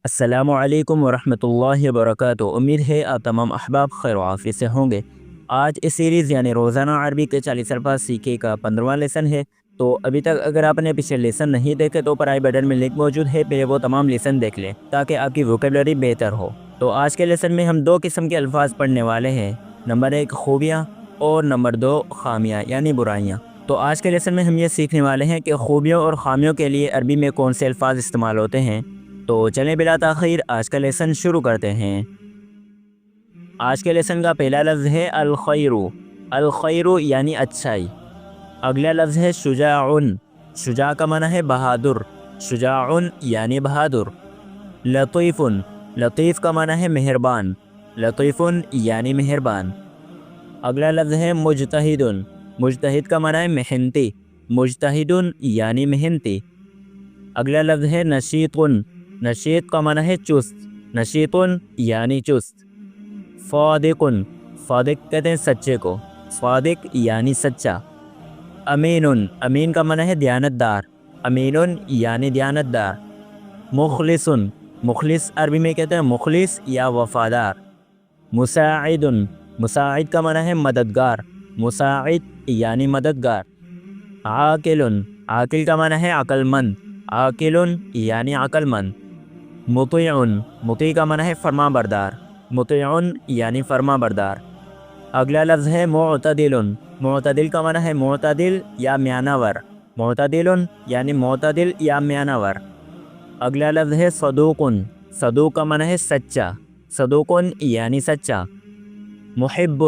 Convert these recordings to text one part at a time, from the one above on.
السلام علیکم ورحمۃ اللہ وبرکاتہ۔ امید ہے آپ تمام احباب خیر و عافیت سے ہوں گے۔ آج اس سیریز یعنی روزانہ عربی کے 40 الفاظ سیکھے کا 15واں لیسن ہے۔ تو ابھی تک اگر آپ نے پچھلے لیسن نہیں دیکھے تو اوپر آئی بٹن میں لنک موجود ہے، پہلے وہ تمام لیسن دیکھ لیں تاکہ آپ کی ووکیبلری بہتر ہو۔ تو آج کے لیسن میں ہم دو قسم کے الفاظ پڑھنے والے ہیں، نمبر 1 خوبیاں اور نمبر 2 خامیاں یعنی برائیاں۔ تو آج کے لیسن میں ہم یہ سیکھنے والے ہیں کہ خوبیوں اور خامیوں کے لیے عربی میں کون سے الفاظ استعمال ہوتے ہیں۔ تو چلیں بلا تاخیر آج کا لیسن شروع کرتے ہیں۔ آج کے لیسن کا پہلا لفظ ہے الخیر۔ الخیر یعنی اچھائی۔ اگلا لفظ ہے شجاع۔ شجاع کا معنی ہے بہادر، شجاع یعنی بہادر۔ لطیف۔ لطیف کا معنی ہے مہربان، لطیف یعنی مہربان۔ اگلا لفظ ہے مجتہد۔ مجتہد کا معنی ہے محنتی، مجتہد یعنی محنتی۔ اگلا لفظ ہے نشیط۔ نشیط کا معنی ہے چست، نشیط یعنی چست۔ صادق۔ صادق کہتے ہیں سچے کو، صادق یعنی سچا۔ امین۔ امین کا معنی ہے دیانتدار، امین یعنی دیانتدار۔ مخلص۔ مخلص عربی میں کہتے ہیں مخلص یا وفادار۔ مساعد۔ مساعد کا معنی ہے مددگار، مساعد یعنی مددگار۔ عاقل۔ عاقل کا معنی ہے عقل مند، عاقل یعنی عقل مند۔ مطیع۔ مطیع کا معنی ہے فرما بردار، مطیع یعنی فرما بردار۔ اگلا لفظ ہے معتدل۔ معتدل کا معنی ہے معتدل یا میانہ ور، معتدل یعنی معتدل یا میانہ ور۔ اگلا لفظ ہے صدوق۔ صدوق کا معنی ہے سچا، صدوق یعنی سچا۔ محب۔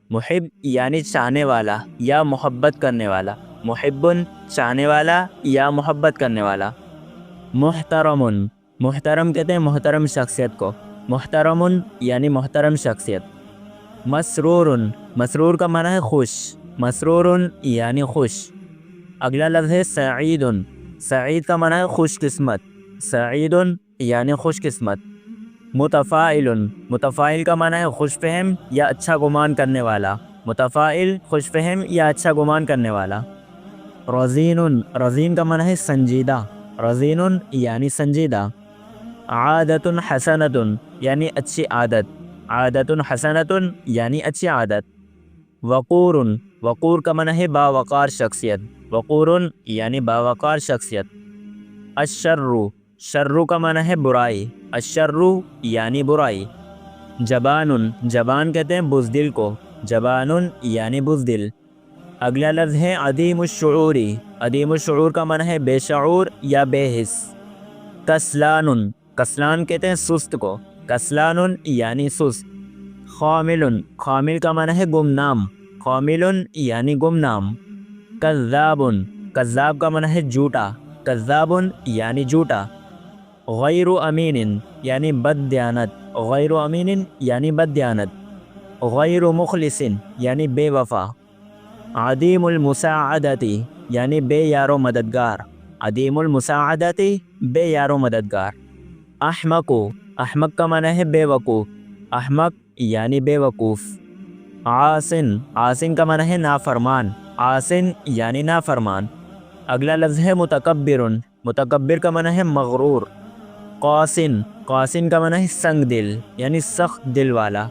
محب یعنی چاہنے والا یا محبت کرنے والا، محب چاہنے والا یا محبت کرنے والا۔ محترم۔ محترم کہتے ہیں محترم شخصیت کو، محترم یعنی محترم شخصیت۔ مسرور۔ مسرور کا معنی ہے خوش، مسرور یعنی خوش۔ اگلا لفظ ہے سعید۔ سعید کا معنی ہے خوش قسمت، سعید یعنی خوش قسمت۔ متفائل۔ متفائل کا معنی ہے خوش فہم یا اچھا گمان کرنے والا، متفائل خوش فہم یا اچھا گمان کرنے والا۔ رزین۔ رزین کا معنی ہے سنجیدہ، رزین یعنی سنجیدہ۔ عادت حسنۃ یعنی اچھی عادت، عادت حسنۃ یعنی اچھی عادت۔ وقور۔ وقور کا معنی ہے باوقار شخصیت، وقور یعنی باوقار شخصیت۔ الشر۔ شر کا معنی ہے برائی، الشر یعنی برائی۔ جبان۔ جبان کہتے ہیں بزدل کو، جبان یعنی بزدل۔ اگلا لفظ ہے عدیم الشعور۔ عدیم الشعور کا معنی ہے بے شعور یا بے حس۔ کسلان۔ کسلان کہتے ہیں سست کو، کسلان یعنی سست۔ خامل۔ خامل کا معنی ہے گمنام، خامل یعنی گمنام۔ کذاب۔ کذاب کا معنی ہے جھوٹا، کذاب یعنی جھوٹا۔ غیر امین یعنی بد دیانت، غیر امین یعنی بد دیانت۔ غیر مخلص یعنی بے وفا۔ عدیم المساعدتی یعنی بے یار و مددگار، عدیم المساعدتی بے یار و مددگار۔ احمق۔ احمق کا معنی ہے بے وقوف، احمق یعنی بے وقوف۔ عاصن۔ عاصن کا معنی ہے نافرمان، عاصن یعنی نافرمان۔ اگلا لفظ ہے متکبر۔ متکبر کا معنی ہے مغرور۔ قاسن۔ قاسن کا معنی ہے سنگ دل یعنی سخت دل والا۔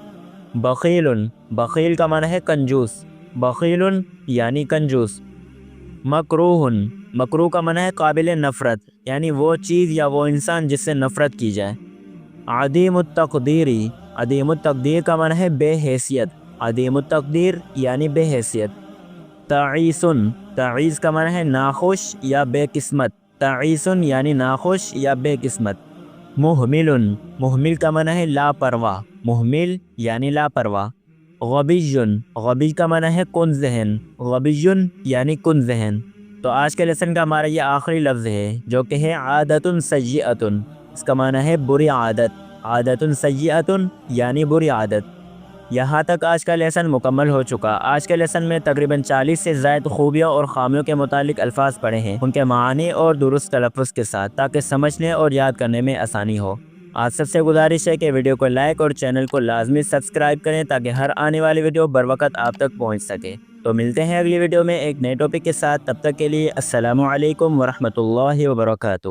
بخیل۔ بخیل کا معنی ہے کنجوس، بخیل یعنی کنجوس۔ مکروہ۔ مکروہ کا معنی ہے قابل نفرت یعنی وہ چیز یا وہ انسان جس سے نفرت کی جائے۔ عدیم التقدیری۔ عدیم التقدیر کا معنی ہے بے حیثیت، عدیم التقدیر یعنی بے حیثیت۔ تعیس۔ تعیس کا معنی ہے ناخوش یا بے قسمت، تعیس یعنی ناخوش یا بے قسمت۔ مہمل۔ مہمل کا معنی ہے لاپرواہ، مہمل یعنی لاپرواہ۔ غبی۔ غبی کا معنی ہے کن ذہن، غبی یعنی کن ذہن۔ تو آج کے لیسن کا ہمارا یہ آخری لفظ ہے جو کہ ہے عادت سیئۃ۔ اس کا معنی ہے بری عادت، عادت سیئۃ یعنی بری عادت۔ یہاں تک آج کا لیسن مکمل ہو چکا۔ آج کے لیسن میں تقریباً 40 سے زائد خوبیوں اور خامیوں کے متعلق الفاظ پڑھے ہیں، ان کے معنی اور درست تلفظ کے ساتھ، تاکہ سمجھنے اور یاد کرنے میں آسانی ہو۔ آپ سب سے گزارش ہے کہ ویڈیو کو لائک اور چینل کو لازمی سبسکرائب کریں تاکہ ہر آنے والی ویڈیو بروقت آپ تک پہنچ سکے۔ تو ملتے ہیں اگلی ویڈیو میں ایک نئے ٹاپک کے ساتھ، تب تک کے لیے السلام علیکم ورحمۃ اللہ وبرکاتہ۔